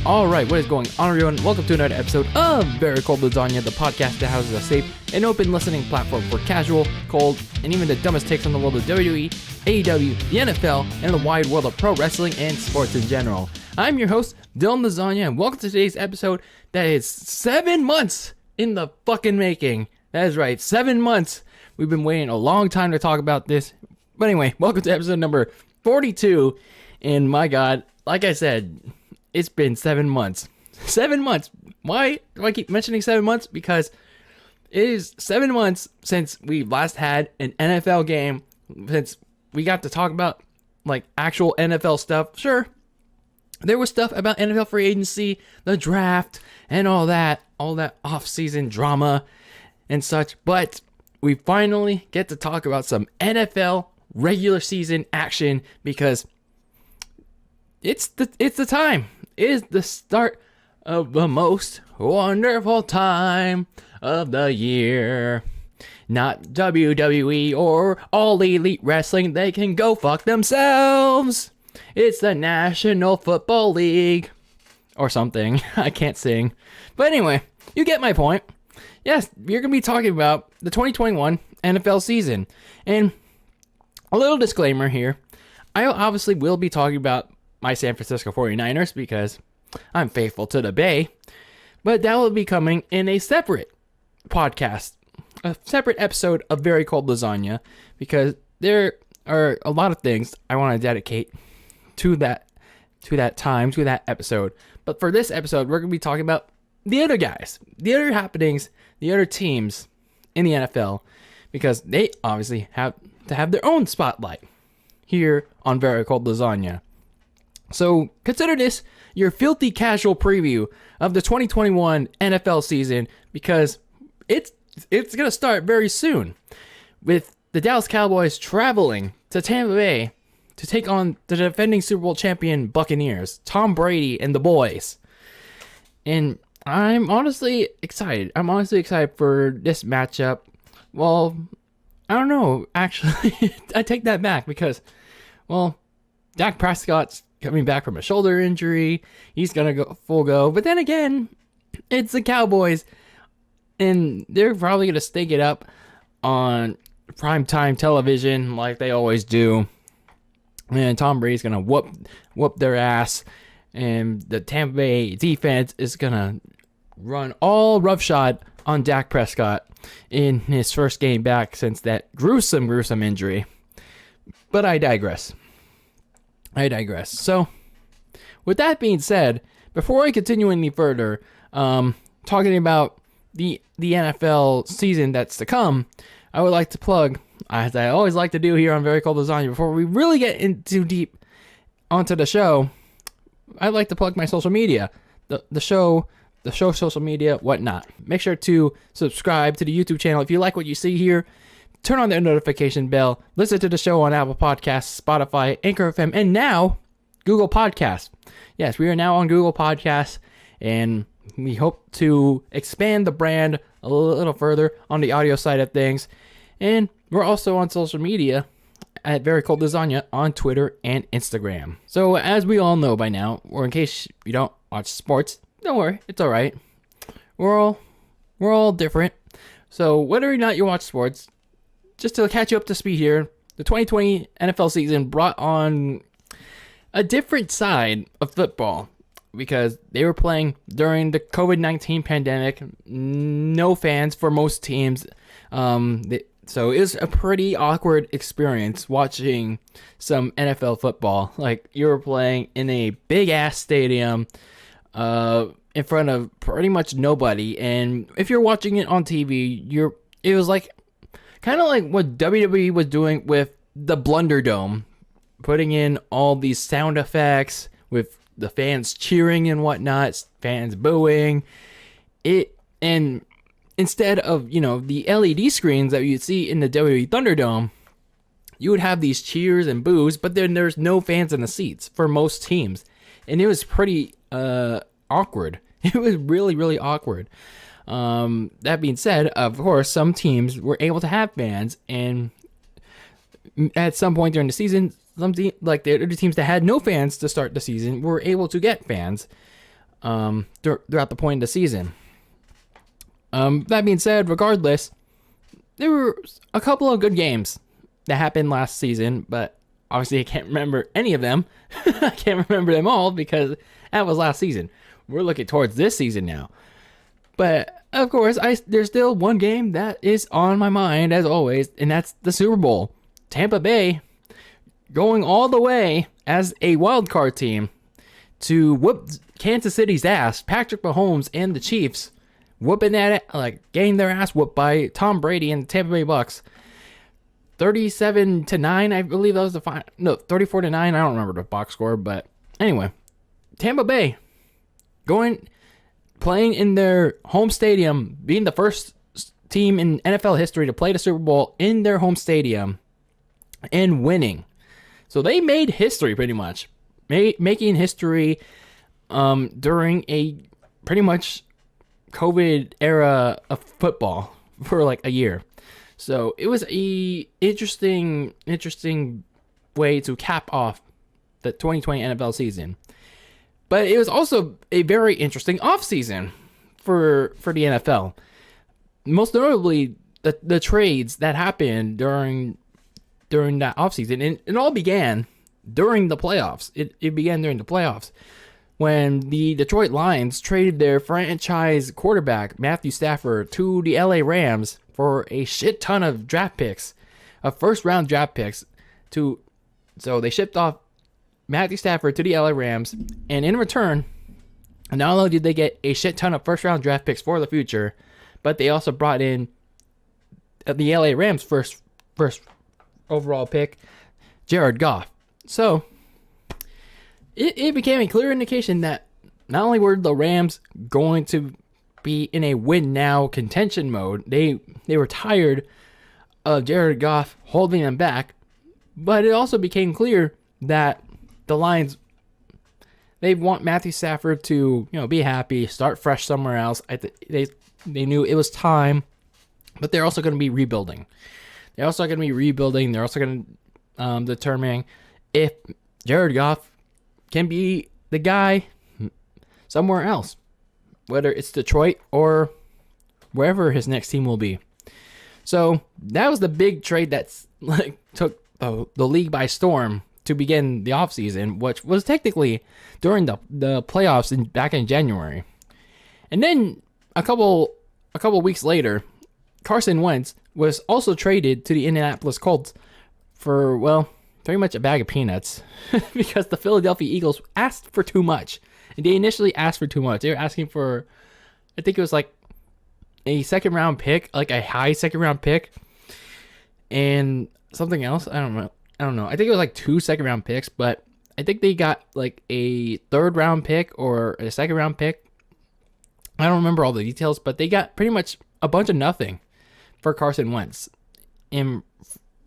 Alright, what is going on, everyone? Welcome to another episode of Very Cold Lasagna, the podcast that houses a safe and open listening platform for casual, cold, and even the dumbest takes on the world of WWE, AEW, the NFL, and the wide world of pro wrestling and sports in general. I'm your host, DylanLasagna, and welcome to today's episode that is 7 months in the fucking making. That is right, 7 months. We've been waiting a long time to talk about this. But anyway, welcome to episode number 42, and my god, like I said, it's been 7 months. 7 months. Why do I keep mentioning 7 months? Because it is 7 months since we last had an NFL game, since we got to talk about like actual NFL stuff. Sure, there was stuff about NFL free agency, the draft, and all that off-season drama and such, but we finally get to talk about some NFL regular season action because it's the time. It is the start of the most wonderful time of the year. Not WWE or All Elite Wrestling. They can go fuck themselves. It's the National Football League. Or something. I can't sing. But anyway, you get my point. Yes, you're going to be talking about the 2021 NFL season. And a little disclaimer here. I obviously will be talking about my San Francisco 49ers because I'm faithful to the Bay. But that will be coming in a separate podcast, a separate episode of Very Cold Lasagna, because there are a lot of things I want to dedicate to that episode. But for this episode, we're going to be talking about the other guys, the other happenings, the other teams in the NFL, because they obviously have to have their own spotlight here on Very Cold Lasagna. So consider this your filthy casual preview of the 2021 NFL season, because it's going to start very soon with the Dallas Cowboys traveling to Tampa Bay to take on the defending Super Bowl champion Buccaneers, Tom Brady and the boys. And I'm honestly excited. I'm honestly excited for this matchup. Well, I don't know. Actually, I take that back because, well, Dak Prescott's coming back from a shoulder injury. He's going to go full go. But then again, it's the Cowboys, and they're probably going to stake it up on primetime television like they always do. And Tom Brady's going to whoop their ass. And the Tampa Bay defense is going to run all roughshod on Dak Prescott in his first game back since that gruesome injury. But I digress. So, with that being said, before I continue any further, talking about the NFL season that's to come, I would like to plug, as I always like to do here on Very Cold Lasagna, before we really get into deep onto the show, I'd like to plug my social media, the show social media, whatnot. Make sure to subscribe to the YouTube channel if you like what you see here. Turn on the notification bell. Listen to the show on Apple Podcasts, Spotify, Anchor FM, and now Google Podcasts. Yes, we are now on Google Podcasts, and we hope to expand the brand a little further on the audio side of things. And we're also on social media at Very Cold Lasagna on Twitter and Instagram. So as we all know by now, or in case you don't watch sports, don't worry, it's all right. We're all different. So whether or not you watch sports, just to catch you up to speed here, the 2020 NFL season brought on a different side of football because they were playing during the COVID-19 pandemic. No fans for most teams. So it was a pretty awkward experience watching some NFL football. Like, you were playing in a big-ass stadium in front of pretty much nobody. And if you're watching it on TV, it was like kind of like what WWE was doing with the Blunder Dome, putting in all these sound effects with the fans cheering and whatnot, fans booing. And instead of, the LED screens that you'd see in the WWE Thunderdome, you would have these cheers and boos, but then there's no fans in the seats for most teams. And it was pretty awkward. It was really, really awkward. That being said, of course, some teams were able to have fans, and at some point during the season, like the other teams that had no fans to start the season were able to get fans. throughout the point of the season. That being said, regardless, there were a couple of good games that happened last season, but obviously I can't remember any of them. I can't remember them all because that was last season. We're looking towards this season now. But of course, there's still one game that is on my mind as always, and that's the Super Bowl. Tampa Bay going all the way as a wild card team to whoop Kansas City's ass. Patrick Mahomes and the Chiefs whooping that, getting their ass whooped by Tom Brady and the Tampa Bay Bucks. 37-9, I believe that was the final. No, 34-9. I don't remember the box score, but anyway, Tampa Bay playing in their home stadium, being the first team in NFL history to play the Super Bowl in their home stadium and winning. So they made history pretty much, making history during a pretty much COVID era of football for like a year. So it was a interesting way to cap off the 2020 NFL season. But it was also a very interesting offseason for the NFL. Most notably, the trades that happened during that offseason. And it all began during the playoffs. It began during the playoffs when the Detroit Lions traded their franchise quarterback, Matthew Stafford, to the LA Rams for a shit ton of draft picks, of first-round draft picks. So they shipped off Matthew Stafford to the LA Rams, and in return, not only did they get a shit ton of first-round draft picks for the future, but they also brought in the LA Rams' first overall pick, Jared Goff. So it became a clear indication that not only were the Rams going to be in a win-now contention mode, they were tired of Jared Goff holding them back, but it also became clear that the Lions, they want Matthew Stafford to, be happy, start fresh somewhere else. They knew it was time, but they're also going to be rebuilding. They're also going to determine if Jared Goff can be the guy somewhere else, whether it's Detroit or wherever his next team will be. So that was the big trade that's took the league by storm to begin the offseason, which was technically during the playoffs back in January. And then a couple weeks later, Carson Wentz was also traded to the Indianapolis Colts for, pretty much a bag of peanuts because the Philadelphia Eagles asked for too much. And they initially asked for too much. They were asking for, I think it was like a second-round pick, like a high second-round pick, and something else. I don't know. I think it was like 2 second-round picks, but I think they got like a third-round pick or a second-round pick. I don't remember all the details, but they got pretty much a bunch of nothing for Carson Wentz. And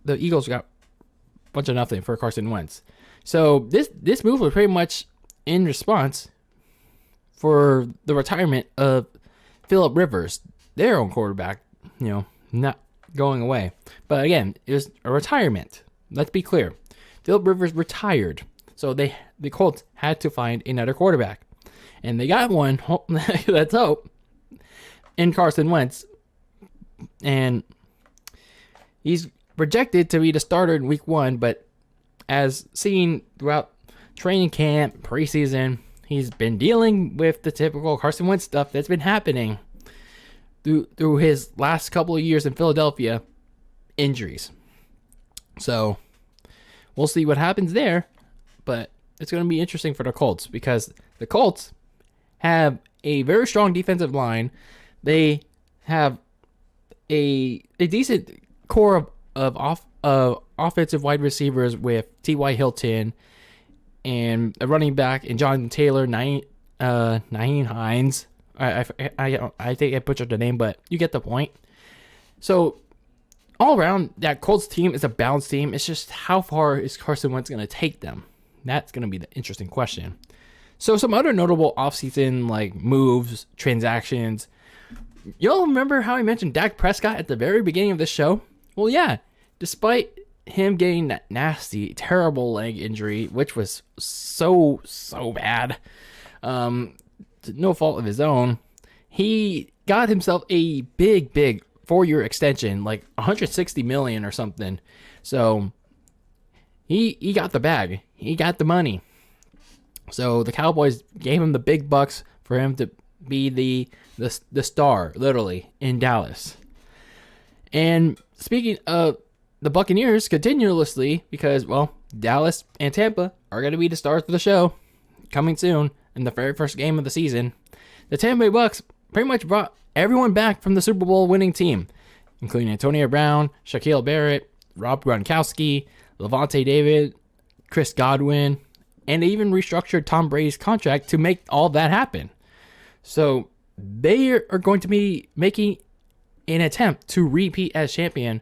the Eagles got a bunch of nothing for Carson Wentz. So this move was pretty much in response for the retirement of Phillip Rivers, their own quarterback, not going away. But again, it was a retirement. Let's be clear. Phillip Rivers retired. So the Colts had to find another quarterback. And they got one, let's hope, in Carson Wentz. And he's projected to be the starter in week 1, but as seen throughout training camp, preseason, he's been dealing with the typical Carson Wentz stuff that's been happening through his last couple of years in Philadelphia, injuries. So we'll see what happens there, but it's going to be interesting for the Colts because the Colts have a very strong defensive line. They have a decent core of offensive wide receivers with T.Y. Hilton and a running back in Jonathan Taylor, Nyheim Hines. I think I butchered the name, but you get the point. So all around, that Colts team is a balanced team. It's just how far is Carson Wentz going to take them? That's going to be the interesting question. So some other notable offseason moves, transactions. Y'all remember how I mentioned Dak Prescott at the very beginning of this show? Well, yeah. Despite him getting that nasty, terrible leg injury, which was so bad, to no fault of his own, he got himself a big 4-year extension, like $160 million or something. So he got the bag. He got the money. So the Cowboys gave him the big bucks for him to be the star, literally, in Dallas. And speaking of the Buccaneers, continuously, because, well, Dallas and Tampa are going to be the stars of the show coming soon in the very first game of the season. The Tampa Bay Bucks pretty much brought everyone back from the Super Bowl winning team, including Antonio Brown, Shaquille Barrett, Rob Gronkowski, Levante David, Chris Godwin, and they even restructured Tom Brady's contract to make all that happen. So they are going to be making an attempt to repeat as champion.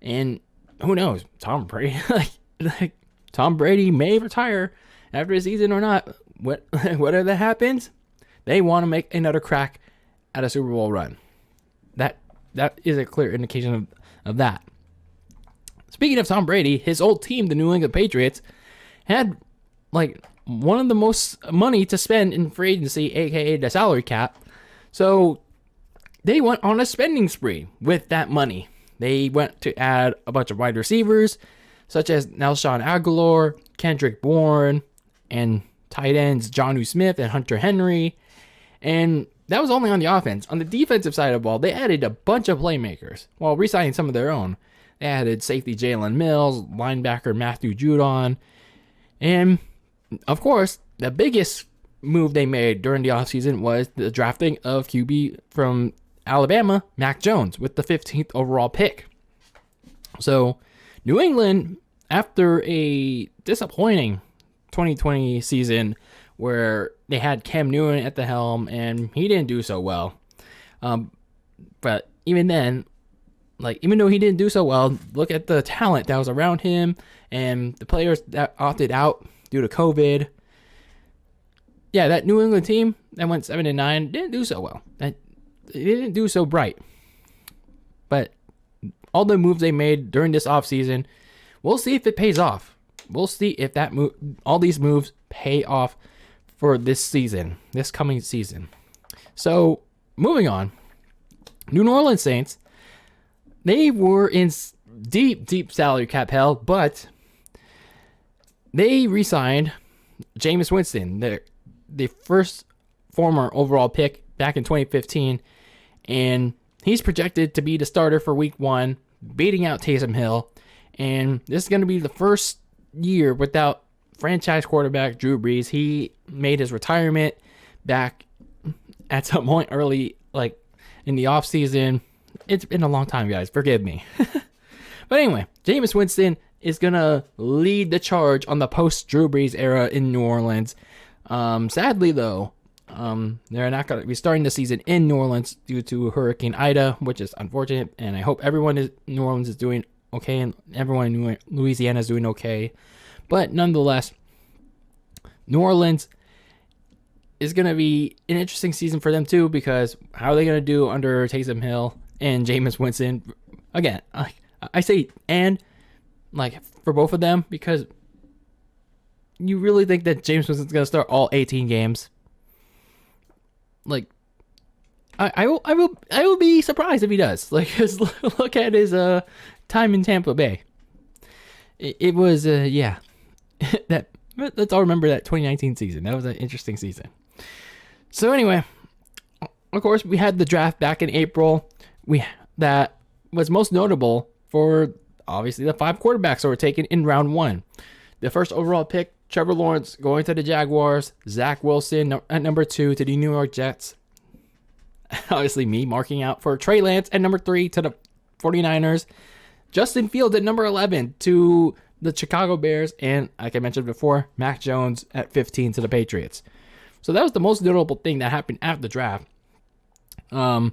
And who knows, Tom Brady, Tom Brady may retire after the season or not. Whatever that happens, they want to make another crack at a Super Bowl run. That is a clear indication of that. Speaking of Tom Brady, his old team, the New England Patriots, had one of the most money to spend in free agency, aka the salary cap. So they went on a spending spree with that money. They went to add a bunch of wide receivers, such as Nelson Aguilar, Kendrick Bourne, and tight ends Jonnu Smith and Hunter Henry. And that was only on the offense. On the defensive side of the ball, they added a bunch of playmakers while re-signing some of their own. They added safety Jalen Mills, linebacker Matthew Judon, and of course, the biggest move they made during the offseason was the drafting of QB from Alabama, Mac Jones, with the 15th overall pick. So, New England, after a disappointing 2020 season where they had Cam Newton at the helm and he didn't do so well. But even then, even though he didn't do so well, look at the talent that was around him and the players that opted out due to COVID. Yeah, that New England team that went 7-9 didn't do so well. It didn't do so bright. But all the moves they made during this offseason, we'll see if it pays off. We'll see if all these moves pay off for this season, this coming season. So, moving on. New Orleans Saints, they were in deep salary cap hell, but they re-signed Jameis Winston, the first former overall pick back in 2015, and he's projected to be the starter for Week 1, beating out Taysom Hill, and this is going to be the first year without franchise quarterback Drew Brees. He made his retirement back at some point early, in the offseason. It's been a long time, guys. Forgive me. But anyway, Jameis Winston is going to lead the charge on the post-Drew Brees era in New Orleans. Sadly, though, they're not going to be starting the season in New Orleans due to Hurricane Ida, which is unfortunate, and I hope everyone in New Orleans is doing okay, and everyone in Louisiana is doing okay. But nonetheless, New Orleans is going to be an interesting season for them, too, because how are they going to do under Taysom Hill and Jameis Winston? Again, I say for both of them, because you really think that Jameis Winston's going to start all 18 games? I will be surprised if he does. Cause look at his time in Tampa Bay. It was let's all remember that 2019 season. That was an interesting season. So anyway, of course, we had the draft back in April. That was most notable for obviously the 5 quarterbacks that were taken in round 1. The first overall pick, Trevor Lawrence, going to the Jaguars. Zach Wilson at number 2 to the New York Jets. Obviously me marking out for Trey Lance at number 3 to the 49ers. Justin Fields at number 11 to the Chicago Bears. And like I mentioned before, Mac Jones at 15 to the Patriots. So that was the most notable thing that happened after the draft. And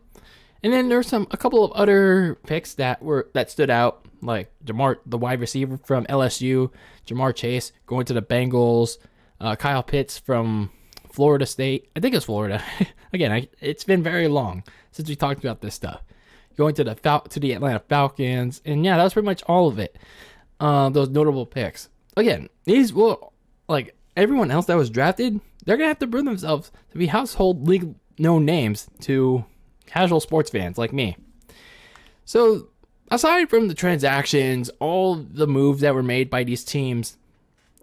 then there's a couple of other picks that stood out, like Jamar, the wide receiver from LSU, Jamar Chase going to the Bengals, Kyle Pitts from Florida State. I think it's Florida. Again, it's been very long since we talked about this stuff. Going to the Atlanta Falcons, and yeah, that was pretty much all of it. Those notable picks. Again, these will everyone else that was drafted, they're going to have to prove themselves to be household league known names to casual sports fans like me. So, aside from the transactions, all the moves that were made by these teams,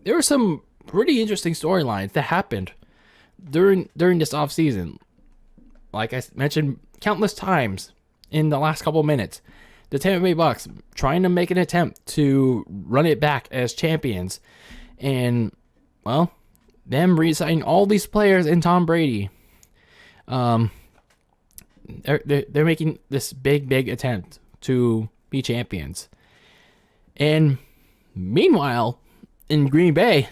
there were some pretty interesting storylines that happened during this offseason. Like I mentioned countless times in the last couple minutes, the Tampa Bay Bucks trying to make an attempt to run it back as champions. And, well, them re-signing all these players and Tom Brady. They're making this big attempt to be champions. And meanwhile, in Green Bay,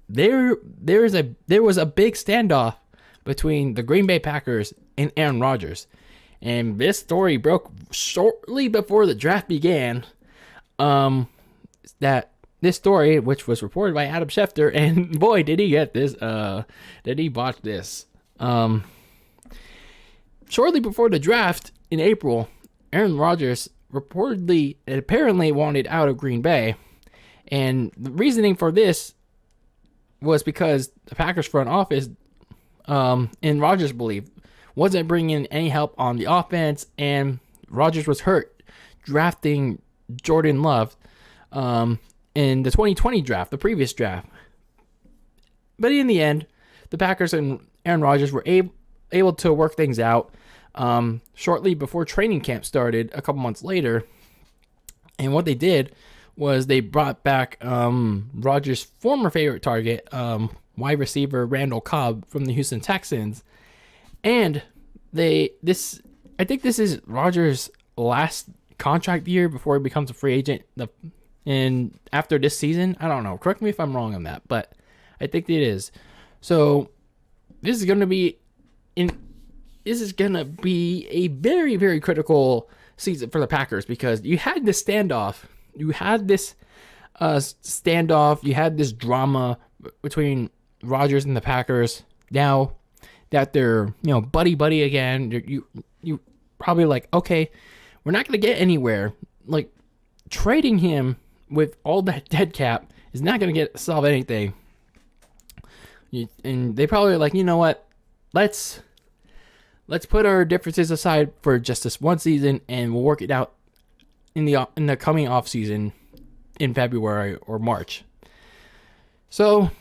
there was a big standoff between the Green Bay Packers and Aaron Rodgers. And this story broke shortly before the draft began. That this story, which was reported by Adam Schefter, and boy, did he get this, did he botch this. Shortly before the draft in April, Aaron Rodgers reportedly and apparently wanted out of Green Bay. And the reasoning for this was because the Packers front office, in Rodgers' belief, wasn't bringing any help on the offense, and Rodgers was hurt drafting Jordan Love in the 2020 draft, the previous draft. But in the end, the Packers and Aaron Rodgers were able to work things out shortly before training camp started a couple months later. And what they did was they brought back Rodgers' former favorite target, wide receiver Randall Cobb from the Houston Texans. And I think this is Rodgers' last contract year before he becomes a free agent. And after this season, I don't know. Correct me if I'm wrong on that, but I think it is. So this is going to be a very, very critical season for the Packers, because you had this standoff. You had this standoff. You had this drama between Rodgers and the Packers. Now that they're, buddy again, you probably like, okay, we're not going to get anywhere. Like, trading him with all that dead cap is not going to solve anything. And they probably like, you know what? Let's put our differences aside for just this one season, and we'll work it out in the coming off season in February or March. So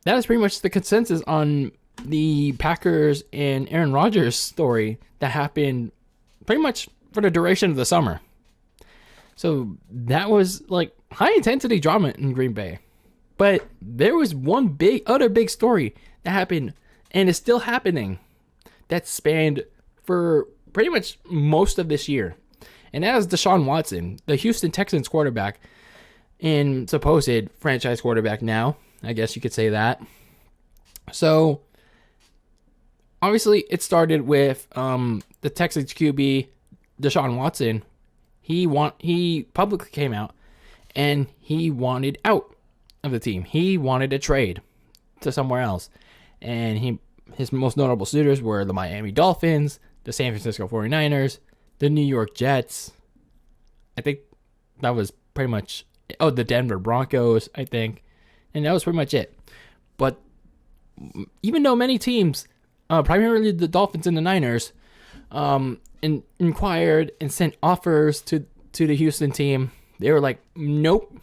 that is pretty much the consensus on the Packers and Aaron Rodgers story that happened pretty much for the duration of the summer. So that was like high intensity drama in Green Bay. But there was one other big story that happened and is still happening that spanned for pretty much most of this year. And that is Desean Watson, the Houston Texans quarterback and supposed franchise quarterback now. I guess you could say that. So obviously it started with the Texans QB, Desean Watson. He publicly came out and he wanted out of the team. He wanted a trade to somewhere else. And his most notable suitors were the Miami Dolphins, the San Francisco 49ers, the New York Jets. I think that was pretty much... the Denver Broncos, I think. And that was pretty much it. But even though many teams, primarily the Dolphins and the Niners, inquired and sent offers to the Houston team, they were like, nope,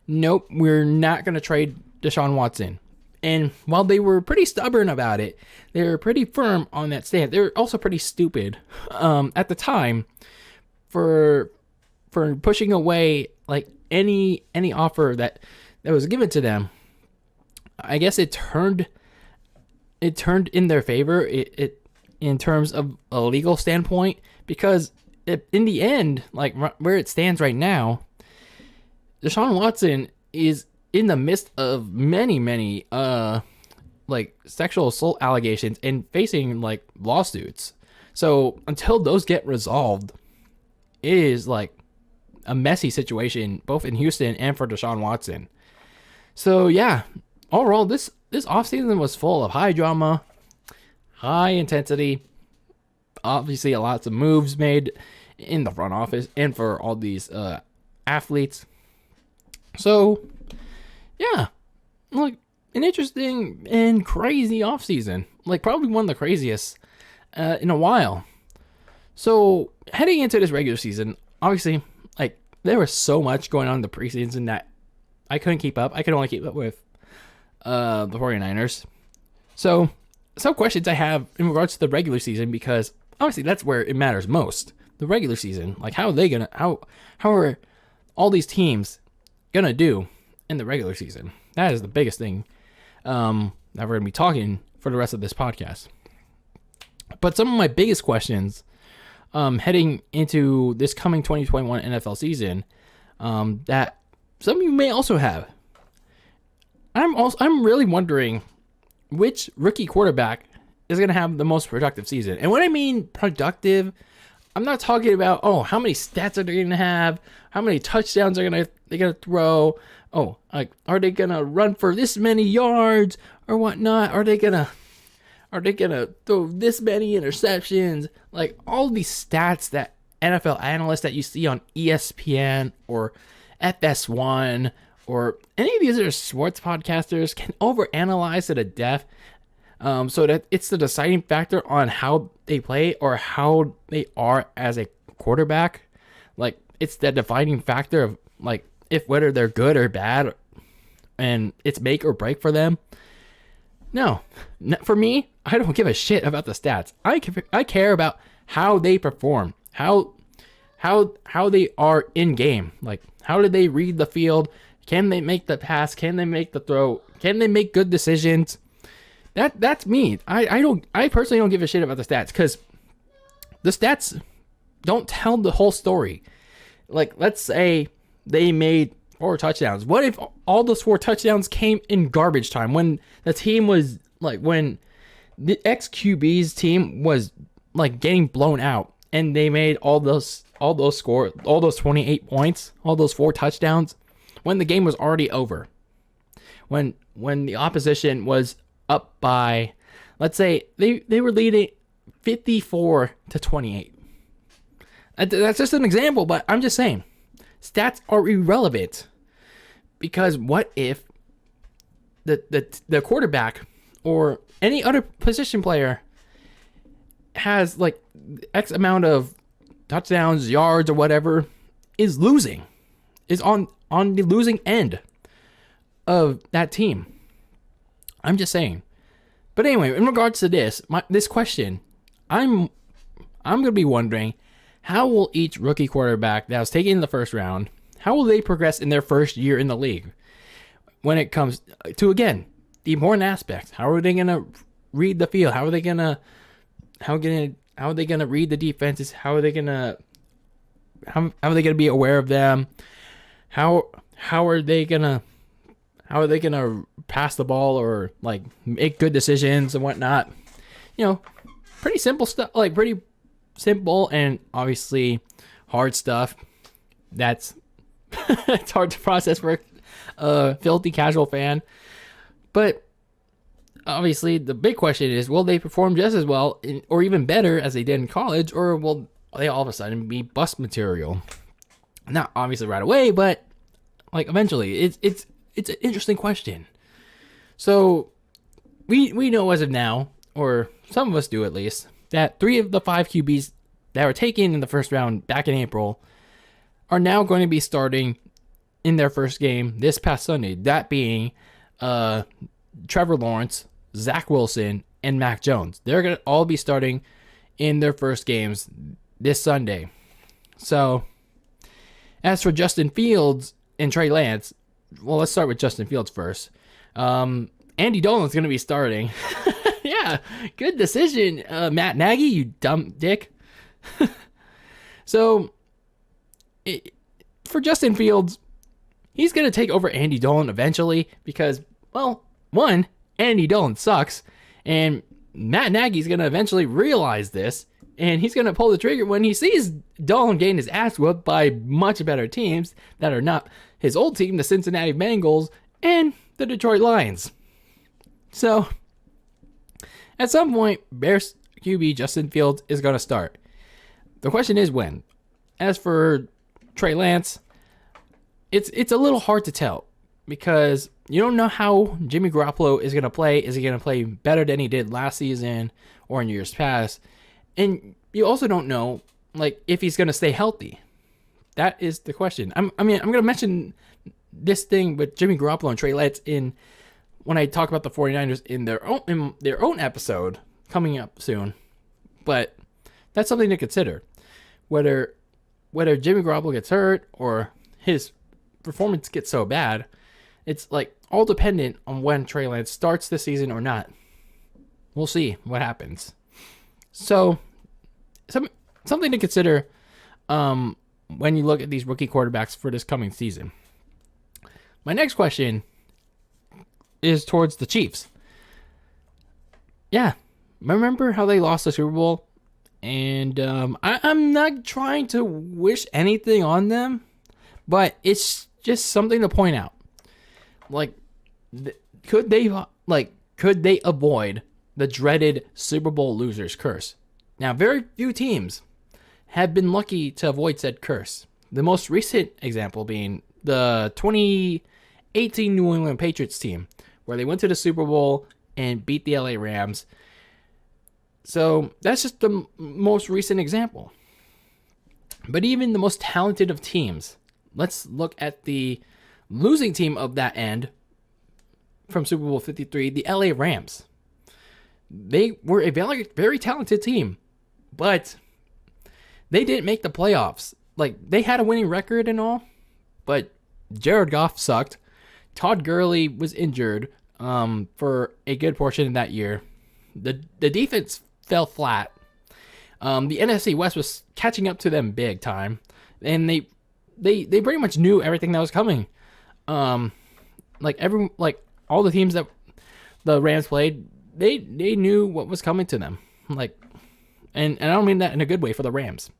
we're not going to trade Desean Watson. And while they were pretty stubborn about it, they were pretty firm on that stand. They were also pretty stupid at the time for pushing away like any offer that was given to them. I guess it turned in their favor it in terms of a legal standpoint, because in the end, like where it stands right now, Desean Watson is in the midst of many like sexual assault allegations and facing like lawsuits. So until those get resolved, it is like a messy situation both in Houston and for Desean Watson. So yeah, overall this offseason was full of high drama, high intensity, obviously lots of moves made in the front office and for all these athletes. So yeah, like an interesting and crazy offseason. Like, probably one of the craziest in a while. So, heading into this regular season, obviously, like, there was so much going on in the preseason that I couldn't keep up. I could only keep up with the 49ers. So, some questions I have in regards to the regular season, because obviously that's where it matters most. The regular season, like, how are all these teams gonna do in the regular season? That is the biggest thing that we're gonna be talking for the rest of this podcast. But some of my biggest questions heading into this coming 2021 NFL season that some of you may also have. I'm really wondering which rookie quarterback is going to have the most productive season. And when I mean productive, I'm not talking about, how many stats are they going to have? How many touchdowns are they going to throw? Are they going to run for this many yards or whatnot? Are they going to throw this many interceptions? Like, all these stats that NFL analysts that you see on ESPN or FS1 or any of these other sports podcasters can overanalyze to the death, so that it's the deciding factor on how they play or how they are as a quarterback. Like, it's the defining factor of, like, if whether they're good or bad, and it's make or break for them. No, for me, I don't give a shit about the stats. I care about how they perform, how they are in game. Like, how do they read the field? Can they make the pass? Can they make the throw? Can they make good decisions? That's me. I personally don't give a shit about the stats, because the stats don't tell the whole story. Like, let's say they made 4 touchdowns. What if all those 4 touchdowns came in garbage time, when the team was like, when the ex-QB's team was like getting blown out, and they made all those 28 points, all those 4 touchdowns, when the game was already over, when the opposition was up by, let's say they were leading 54-28. That's just an example, but I'm just saying stats are irrelevant, because what if the quarterback or any other position player has like X amount of touchdowns, yards, or whatever, is on the losing end of that team. I'm just saying. But anyway, in regards to this question, I'm going to be wondering, how will each rookie quarterback that was taken in the first round, how will they progress in their first year in the league? When it comes to, again, the important aspects, how are they going to read the field? How are they going to read the defenses? How are they going to be aware of them? How are they gonna pass the ball or like make good decisions and whatnot? Pretty simple stuff, like pretty simple and obviously hard stuff. That's it's hard to process for a filthy casual fan. But obviously the big question is, will they perform just as well or even better as they did in college, or will they all of a sudden be bust material? Not obviously right away, but like eventually. It's an interesting question. So we know as of now, or some of us do at least, that 3 of the 5 QBs that were taken in the first round back in April are now going to be starting in their first game this past Sunday. That being Trevor Lawrence, Zach Wilson, and Mac Jones. They're going to all be starting in their first games this Sunday. So as for Justin Fields and Trey Lance, well, let's start with Justin Fields first. Andy Dalton's going to be starting. Yeah, good decision, Matt Nagy, you dumb dick. So, for Justin Fields, he's going to take over Andy Dalton eventually because, well, one, Andy Dalton sucks, and Matt Nagy's going to eventually realize this, and he's going to pull the trigger when he sees Dalton getting his ass whooped by much better teams that are not his old team, the Cincinnati Bengals, and the Detroit Lions. So, at some point, Bears QB Justin Fields is going to start. The question is when. As for Trey Lance, it's a little hard to tell because you don't know how Jimmy Garoppolo is going to play. Is he going to play better than he did last season or in years past? And you also don't know, like, if he's going to stay healthy. That is the question. I'm going to mention this thing with Jimmy Garoppolo and Trey Lance when I talk about the 49ers in their own episode coming up soon. But that's something to consider. Whether Jimmy Garoppolo gets hurt or his performance gets so bad, it's like all dependent on when Trey Lance starts the season or not. We'll see what happens. So, something to consider when you look at these rookie quarterbacks for this coming season. My next question is towards the Chiefs. Yeah, remember how they lost the Super Bowl? And I'm not trying to wish anything on them, but it's just something to point out. Like, could they avoid the dreaded Super Bowl losers curse? Now, very few teams have been lucky to avoid said curse. The most recent example being the 2018 New England Patriots team, where they went to the Super Bowl and beat the LA Rams. So that's just the most recent example. But even the most talented of teams, let's look at the losing team of that end from Super Bowl 53, the LA Rams. They were a very, very talented team, but they didn't make the playoffs. Like, they had a winning record and all, but Jared Goff sucked. Todd Gurley was injured for a good portion of that year. The defense fell flat. The NFC West was catching up to them big time, and they pretty much knew everything that was coming. Like all the teams that the Rams played, they knew what was coming to them. Like, and I don't mean that in a good way for the Rams,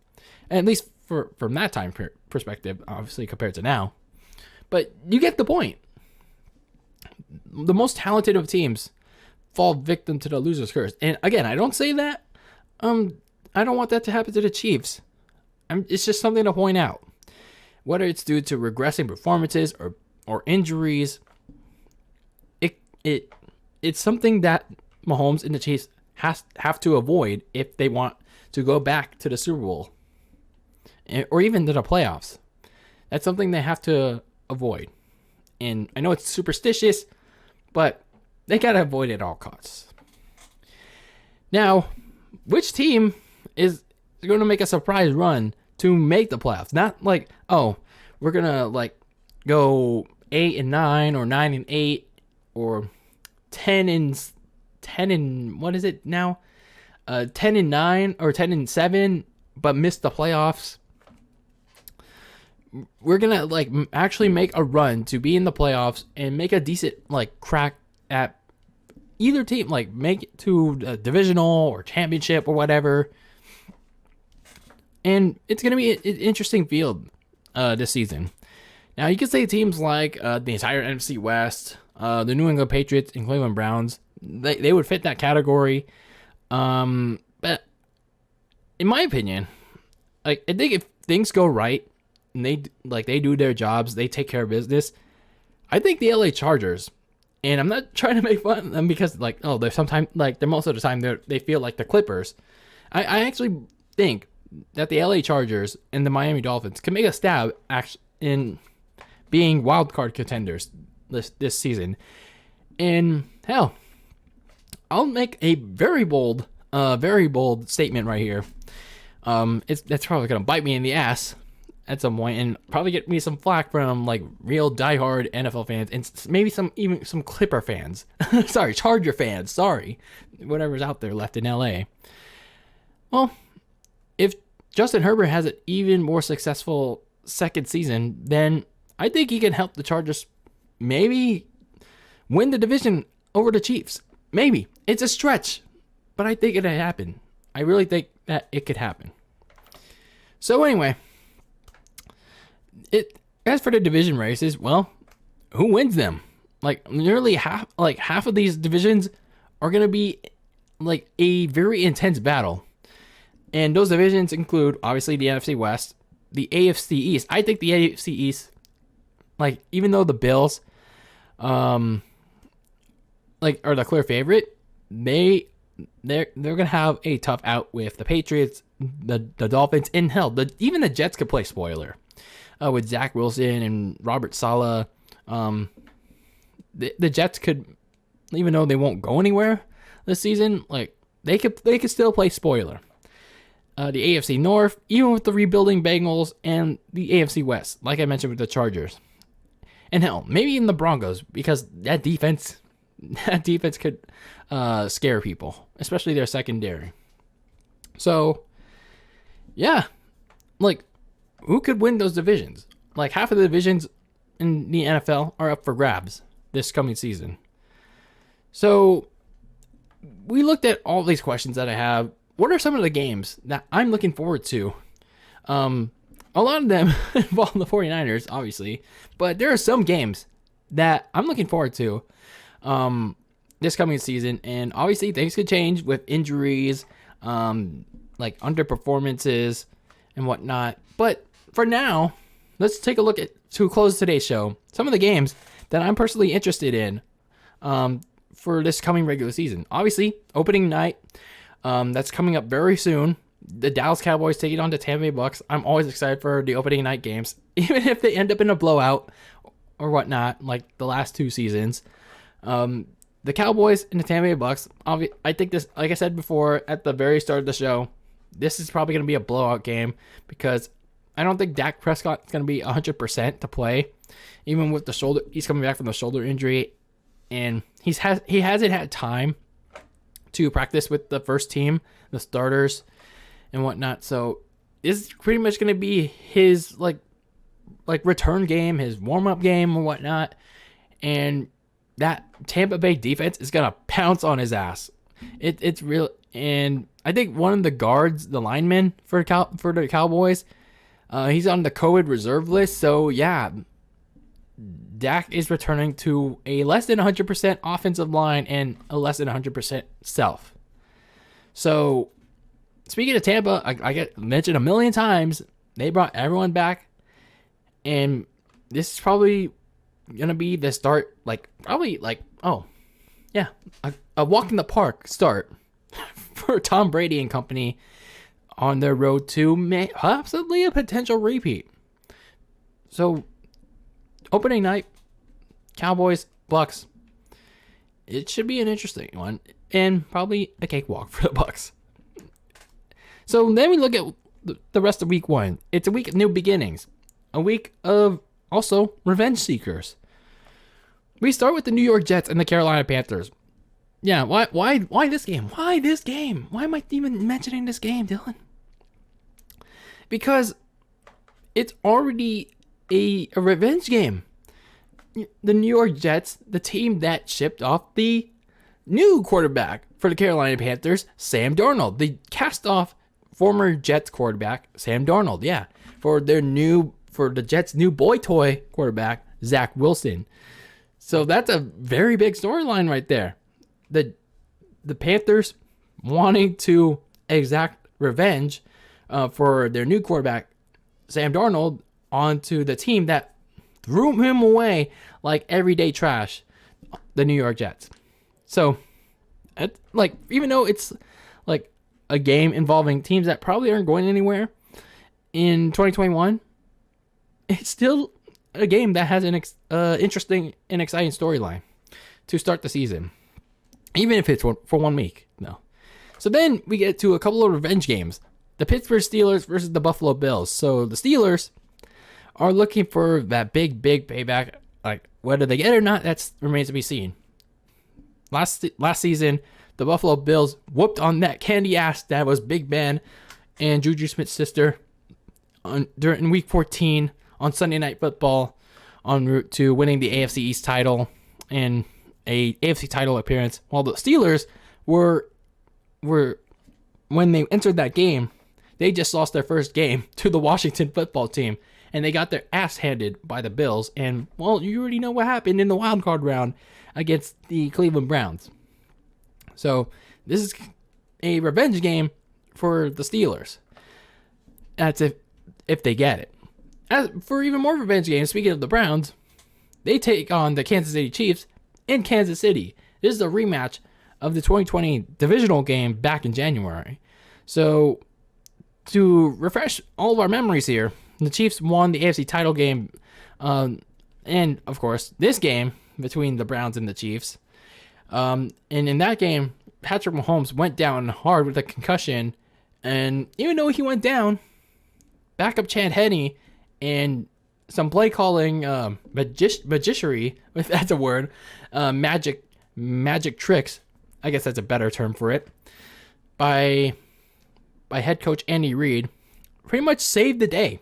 at least from that time perspective, obviously compared to now. But you get the point. The most talented of teams fall victim to the loser's curse. And again, I don't say that. I don't want that to happen to the Chiefs. It's just something to point out. Whether it's due to regressing performances or injuries, it's something that Mahomes and the Chiefs have to avoid if they want to go back to the Super Bowl or even to the playoffs. That's something they have to avoid. And I know it's superstitious, but they got to avoid it at all costs. Now, which team is going to make a surprise run to make the playoffs? Not like, oh, we're going to like go 8-9 or 9-8 or 10 and what is it now? 10-9 or 10-7, but miss the playoffs. We're gonna like actually make a run to be in the playoffs and make a decent like crack at either team, like make it to a divisional or championship or whatever. And it's gonna be an interesting field this season. Now you can say teams like the entire NFC West, the New England Patriots and Cleveland Browns, they would fit that category. But in my opinion, like I think if things go right and they do their jobs, they take care of business, I think the LA Chargers, and I'm not trying to make fun of them because like, oh, they're sometimes like they're most of the time they feel like the Clippers. I actually think that the LA Chargers and the Miami Dolphins can make a stab in being wild card contenders this season. And hell, I'll make a very bold statement right here. That's probably gonna bite me in the ass at some point and probably get me some flack from like real diehard NFL fans and maybe even some Clipper fans. Sorry, Charger fans. Sorry, whatever's out there left in LA. Well, if Justin Herbert has an even more successful second season, then I think he can help the Chargers maybe win the division over the Chiefs. Maybe. It's a stretch, but I think it could happen. I really think that it could happen. So anyway, as for the division races, well, who wins them? Like nearly half of these divisions are going to be like a very intense battle. And those divisions include obviously the NFC West, the AFC East. I think the AFC East, like even though the Bills are the clear favorite. They're gonna have a tough out with the Patriots, the Dolphins, and hell, even the Jets could play spoiler with Zach Wilson and Robert Saleh. The Jets could, even though they won't go anywhere this season, like they could still play spoiler. The AFC North, even with the rebuilding Bengals, and the AFC West, like I mentioned with the Chargers, and hell, maybe even the Broncos, because that defense could scare people, especially their secondary. So, yeah, like, who could win those divisions? Like, half of the divisions in the NFL are up for grabs this coming season. So, we looked at all these questions that I have. What are some of the games that I'm looking forward to? A lot of them involve the 49ers, obviously, but there are some games that I'm looking forward to this coming season, and obviously things could change with injuries, like underperformances and whatnot. But for now, let's take a look at, to close today's show, some of the games that I'm personally interested in for this coming regular season. Obviously, opening night, that's coming up very soon. The Dallas Cowboys taking on the Tampa Bay Bucks. I'm always excited for the opening night games, even if they end up in a blowout or whatnot, like the last two seasons. The Cowboys and the Tampa Bay Bucks, I think this, like I said before at the very start of the show, this is probably going to be a blowout game because I don't think Dak Prescott is going to be 100% to play, even with the shoulder. He's coming back from the shoulder injury, and he hasn't had time to practice with the first team, the starters, and whatnot. So this is pretty much going to be his like return game, his warm up game, and whatnot. And that Tampa Bay defense is going to pounce on his ass. It's real. And I think one of the guards, the lineman for the Cowboys, he's on the COVID reserve list. So yeah, Dak is returning to a less than 100% offensive line and a less than 100% self. So speaking of Tampa, I get mentioned a million times, they brought everyone back, and this is probably gonna be the start, a walk in the park start for Tom Brady and company on their road to possibly a potential repeat. So opening night, Cowboys, Bucks, it should be an interesting one, and probably a cakewalk for the Bucks. So then we look at the rest of week one. It's a week of new beginnings, a week of also revenge seekers. We start with the New York Jets and the Carolina Panthers. Yeah, why this game? Why this game? Why am I even mentioning this game, Dylan? Because it's already a revenge game. The New York Jets, the team that shipped off the new quarterback for the Carolina Panthers, Sam Darnold. The cast-off former Jets quarterback, Sam Darnold, yeah, for the Jets' new boy toy quarterback, Zach Wilson. So that's a very big storyline right there. The Panthers wanting to exact revenge for their new quarterback, Sam Darnold, onto the team that threw him away like everyday trash, the New York Jets. So, even though it's like a game involving teams that probably aren't going anywhere in 2021, it's still a game that has an interesting and exciting storyline to start the season, even if it's for 1 week. No. So then we get to a couple of revenge games. The Pittsburgh Steelers versus the Buffalo Bills. So the Steelers are looking for that big payback. Like, whether they get it or not, that remains to be seen. Last season, the Buffalo Bills whooped on that candy ass that was Big Ben and Juju Smith-Schuster during Week 14 on Sunday Night Football, en route to winning the AFC East title and a AFC title appearance. While the Steelers were when they entered that game, they just lost their first game to the Washington Football Team, and they got their ass handed by the Bills. And, well, you already know what happened in the wild card round against the Cleveland Browns. So this is a revenge game for the Steelers. That's if they get it. As for even more revenge games, speaking of the Browns, they take on the Kansas City Chiefs in Kansas City. This is a rematch of the 2020 divisional game back in January. So, to refresh all of our memories here, the Chiefs won the AFC title game, and of course, this game between the Browns and the Chiefs. And in that game, Patrick Mahomes went down hard with a concussion, and even though he went down, backup Chad Henne and some play calling magicianry, if that's a word, magic tricks, I guess that's a better term for it, by head coach Andy Reid, pretty much saved the day.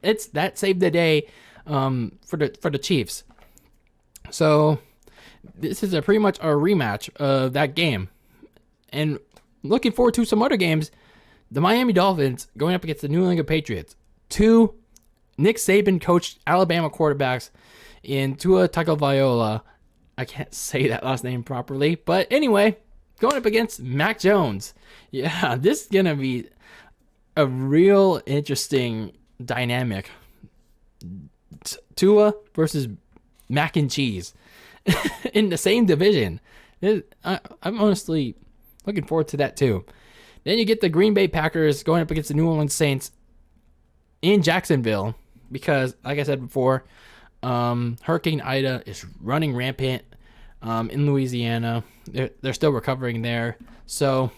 That saved the day for the Chiefs. So this is pretty much a rematch of that game. And looking forward to some other games, the Miami Dolphins going up against the New England Patriots. Two Nick Saban coached Alabama quarterbacks in Tua Tagovailoa. I can't say that last name properly, but anyway, going up against Mac Jones. Yeah, this is going to be a real interesting dynamic. Tua versus mac and cheese in the same division. I'm honestly looking forward to that too. Then you get the Green Bay Packers going up against the New Orleans Saints in Jacksonville because, like I said before, Hurricane Ida is running rampant in Louisiana. They're still recovering there. So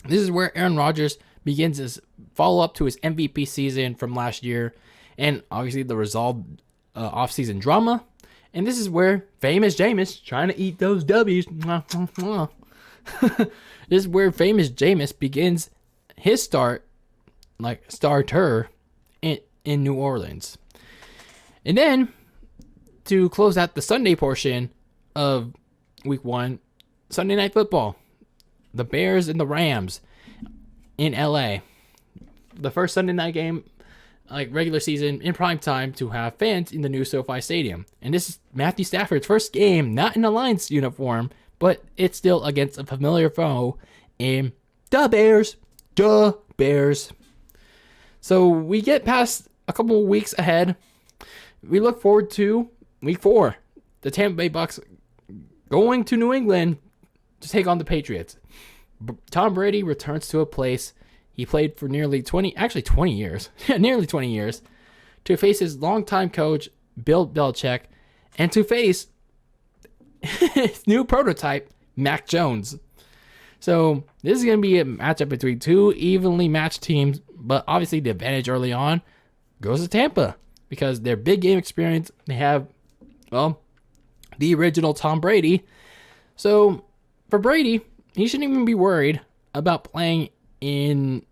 this is where Aaron Rodgers begins his follow-up to his MVP season from last year, and obviously the resolved off-season drama. And this is where famous Jameis, trying to eat those W's, this is where famous Jameis begins his starter in New Orleans. And then, to close out the Sunday portion of Week 1, Sunday Night Football, the Bears and the Rams in LA. The first Sunday night game, like regular season, in prime time to have fans in the new SoFi Stadium. And this is Matthew Stafford's first game, not in a Lions uniform, but it's still against a familiar foe in the Bears. The Bears. So we get past a couple of weeks ahead. We look forward to Week 4. The Tampa Bay Bucks going to New England to take on the Patriots. Tom Brady returns to a place he played for nearly 20 years, nearly 20 years, to face his longtime coach, Bill Belichick, and to face his new prototype, Mac Jones. So this is going to be a matchup between two evenly matched teams, but obviously the advantage early on goes to Tampa because their big game experience, they have, well, the original Tom Brady. So for Brady, he shouldn't even be worried about playing in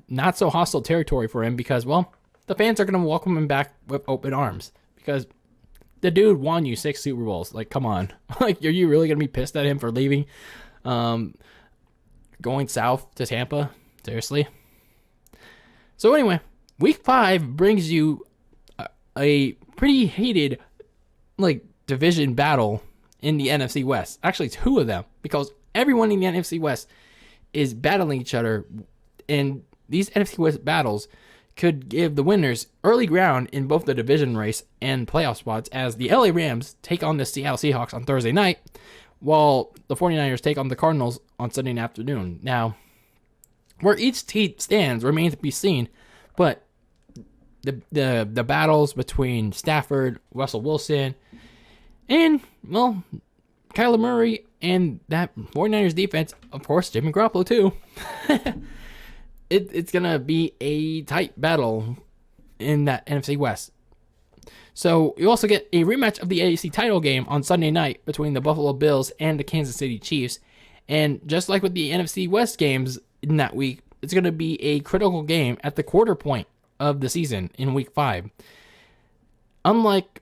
not so hostile territory for him because, well, the fans are going to welcome him back with open arms because the dude won you 6 Super Bowls. Like, come on. Like, are you really going to be pissed at him for leaving, going south to Tampa? Seriously? So anyway, Week 5 brings you a pretty heated, like, division battle in the NFC West. Actually, 2 of them, because everyone in the NFC West is battling each other, and these NFC West battles could give the winners early ground in both the division race and playoff spots as the LA Rams take on the Seattle Seahawks on Thursday night, while the 49ers take on the Cardinals on Sunday afternoon. Now, where each team stands remains to be seen, but the battles between Stafford, Russell Wilson, and, well, Kyler Murray and that 49ers defense, of course, Jimmy Garoppolo too. It's going to be a tight battle in that NFC West. So you also get a rematch of the AFC title game on Sunday night between the Buffalo Bills and the Kansas City Chiefs. And just like with the NFC West games in that week, it's going to be a critical game at the quarter point of the season in Week 5. Unlike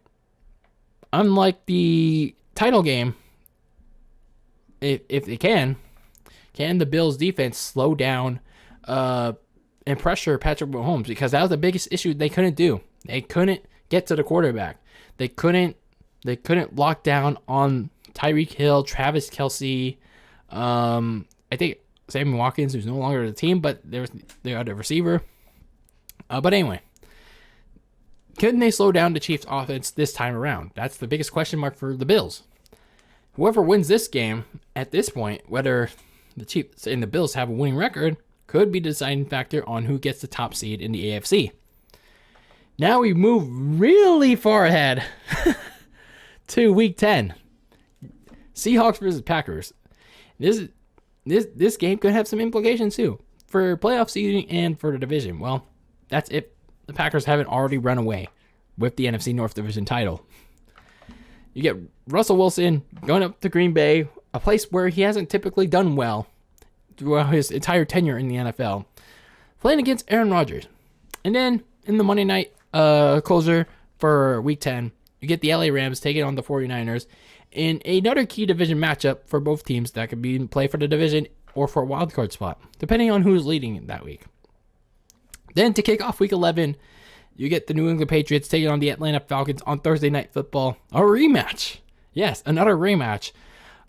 the title game, if they can the Bills defense slow down and pressure Patrick Mahomes? Because that was the biggest issue they couldn't do. They couldn't get to the quarterback. They couldn't lock down on Tyreek Hill, Travis Kelce. I think Sammy Watkins, who's no longer the team, but they had a receiver. But anyway, can they slow down the Chiefs' offense this time around? That's the biggest question mark for the Bills. Whoever wins this game at this point, whether the Chiefs and the Bills have a winning record, could be the deciding factor on who gets the top seed in the AFC. Now we move really far ahead to Week 10. Seahawks versus Packers. This game could have some implications too for playoff seeding and for the division. Well, that's if the Packers haven't already run away with the NFC North Division title. You get Russell Wilson going up to Green Bay, a place where he hasn't typically done well throughout his entire tenure in the NFL, playing against Aaron Rodgers. And then in the Monday night closer for Week 10, you get the LA Rams taking on the 49ers in another key division matchup for both teams that could be in play for the division or for a wildcard spot, depending on who's leading that week. Then to kick off Week 11, you get the New England Patriots taking on the Atlanta Falcons on Thursday Night Football. A rematch. Yes, another rematch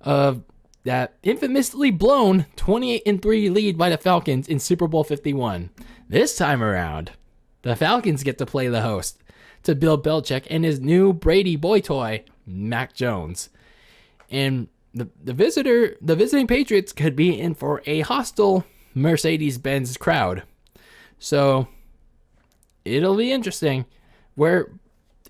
of that infamously blown 28-3 lead by the Falcons in Super Bowl 51. This time around, the Falcons get to play the host to Bill Belichick and his new Brady boy toy, Mac Jones. And the visiting Patriots could be in for a hostile Mercedes-Benz crowd. So it'll be interesting where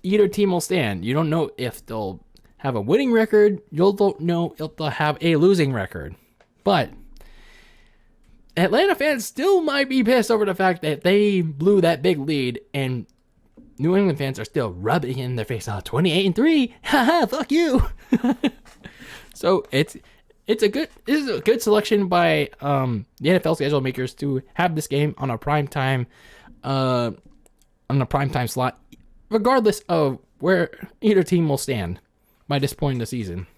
either team will stand. You don't know if they'll have a winning record. You don't know if they'll have a losing record. But Atlanta fans still might be pissed over the fact that they blew that big lead, and New England fans are still rubbing in their face, 28-3. Haha, fuck you. So this is a good selection by the NFL schedule makers to have this game on a primetime slot, regardless of where either team will stand by this point in the season.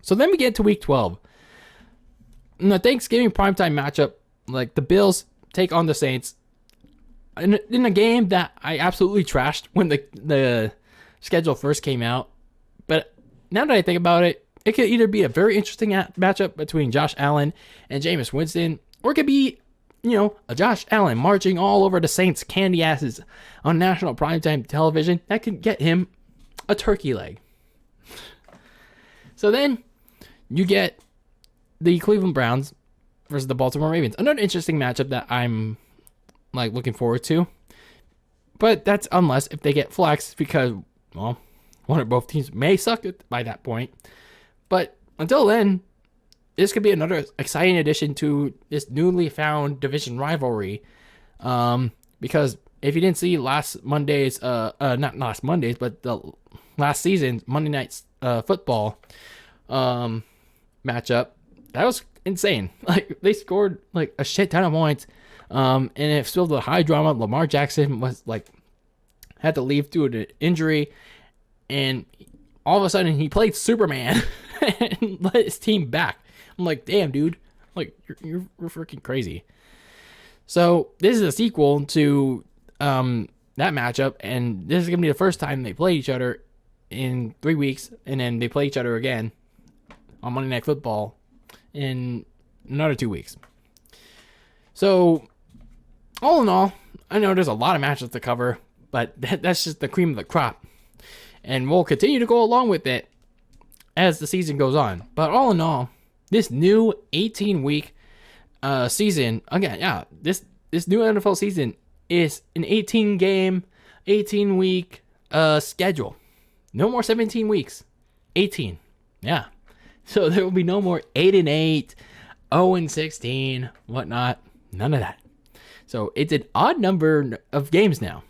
So then we get to Week 12. In the Thanksgiving primetime matchup, like the Bills take on the Saints in a game that I absolutely trashed when the schedule first came out. But now that I think about it, it could either be a very interesting matchup between Josh Allen and Jameis Winston, or it could be, a Josh Allen marching all over the Saints' candy asses on national primetime television that could get him a turkey leg. So then you get the Cleveland Browns versus the Baltimore Ravens. Another interesting matchup that I'm looking forward to. But that's unless if they get flexed because, well, one or both teams may suck by that point. But until then, this could be another exciting addition to this newly found division rivalry. Because if you didn't see last Monday's, not last Monday's, but the last season's Monday Night Football matchup, that was insane. They scored a shit ton of points. And it filled with high drama. Lamar Jackson was had to leave due to injury, and all of a sudden he played Superman and let his team back. I'm like, damn, dude, you're freaking crazy. So this is a sequel to that matchup, and this is gonna be the first time they play each other in 3 weeks, and then they play each other again on Monday Night Football in another 2 weeks. So all in all, I know there's a lot of matches to cover, but that's just the cream of the crop. And we'll continue to go along with it as the season goes on. But all in all, this new 18-week season, again, this new NFL season is an 18-game, 18-week schedule. No more 17 weeks. 18. Yeah. So there will be no more 8-8, 0-16, whatnot. None of that. So it's an odd number of games now.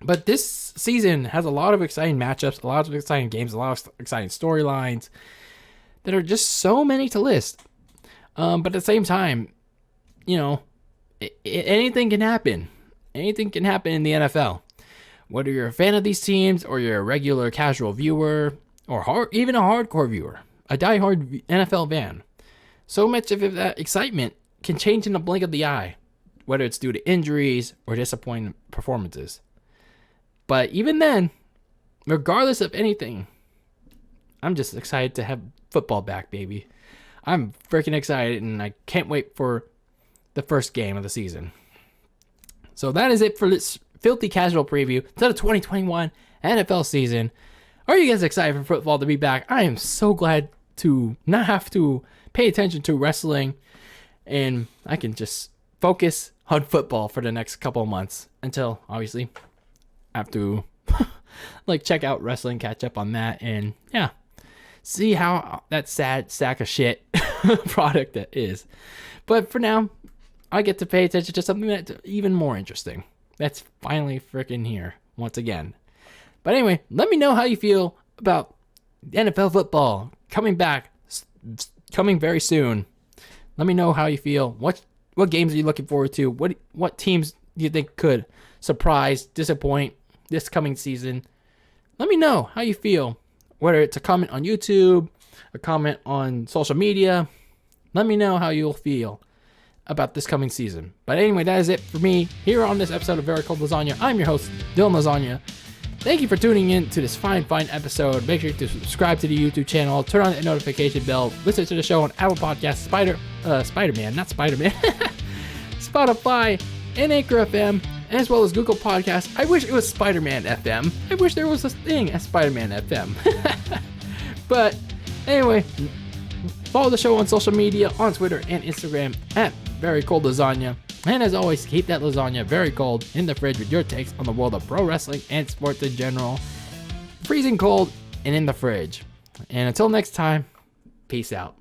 But this season has a lot of exciting matchups, a lot of exciting games, a lot of exciting storylines that are just so many to list. But at the same time, anything can happen. Anything can happen in the NFL. Whether you're a fan of these teams or you're a regular casual viewer or even a hardcore viewer, a diehard NFL fan, so much of that excitement can change in the blink of the eye, whether it's due to injuries or disappointing performances. But even then, regardless of anything, I'm just excited to have football back, baby. I'm freaking excited, and I can't wait for the first game of the season. So that is it for this filthy casual preview to the 2021 NFL season. Are you guys excited for football to be back? I am so glad to not have to pay attention to wrestling, and I can just focus on football for the next couple of months until, obviously, I have to check out wrestling, catch up on that, and yeah, see how that sad sack of shit product that is. But for now, I get to pay attention to something that's even more interesting. That's finally freaking here once again. But anyway, let me know how you feel about NFL football coming back, coming very soon. Let me know how you feel. What games are you looking forward to? What teams do you think could surprise, disappoint this coming season? Let me know how you feel. Whether it's a comment on YouTube, a comment on social media, let me know how you'll feel about this coming season. But anyway, that is it for me here on this episode of Very Cold Lasagna. I'm your host, DylanLasagna. Thank you for tuning in to this fine episode. Make sure to subscribe to the YouTube channel, turn on the notification bell, listen to the show on Apple Podcasts, Spotify, and Anchor FM, as well as Google Podcasts. I wish it was Spider-Man FM. I wish there was a thing as Spider-Man FM. But anyway, follow the show on social media, on Twitter and Instagram at Very Cold Lasagna. And as always, keep that lasagna very cold in the fridge with your takes on the world of pro wrestling and sports in general. Freezing cold and in the fridge. And until next time, peace out.